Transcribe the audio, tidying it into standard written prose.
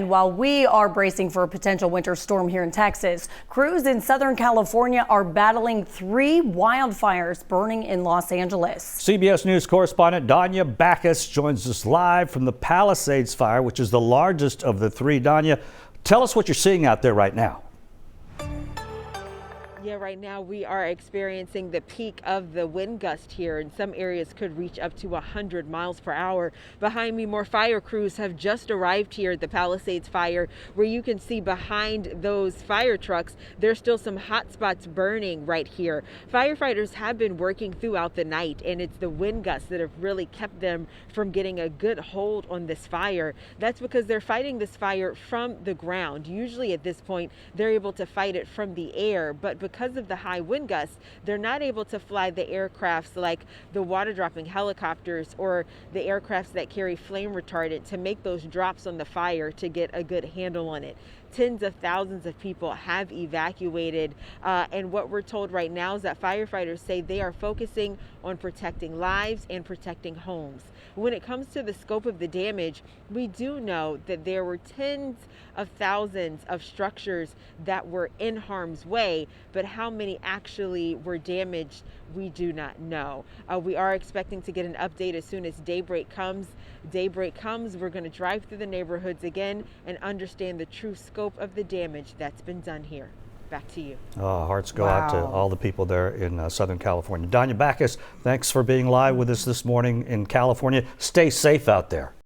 While we are bracing for a potential winter storm here in Texas, crews in Southern California are battling 3 wildfires burning in Los Angeles. CBS News correspondent Danya Backus joins us live from the Palisades Fire, which is the largest of the 3. Danya, tell us what you're seeing out there right now. Yeah, right now we are experiencing the peak of the wind gust here, and some areas could reach up to 100 miles per hour. Behind me, more fire crews have just arrived here at the Palisades Fire, where you can see behind those fire trucks, there's still some hot spots burning right here. Firefighters have been working throughout the night, and it's the wind gusts that have really kept them from getting a good hold on this fire. That's because they're fighting this fire from the ground. Usually at this point, they're able to fight it from the air, but because of the high wind gusts, they're not able to fly the aircrafts like the water dropping helicopters or the aircrafts that carry flame retardant to make those drops on the fire to get a good handle on it. Tens of thousands of people have evacuated, and what we're told right now is that firefighters say they are focusing on protecting lives and protecting homes. When it comes to the scope of the damage, we do know that there were tens of thousands of structures that were in harm's way, but how many actually were damaged, we do not know. We are expecting to get an update as soon as daybreak comes. We're going to drive through the neighborhoods again and understand the true scope of the damage that's been done here. Back to you. Hearts go out to all the people there in Southern California. Danya Backus, thanks for being live with us this morning in California. Stay safe out there.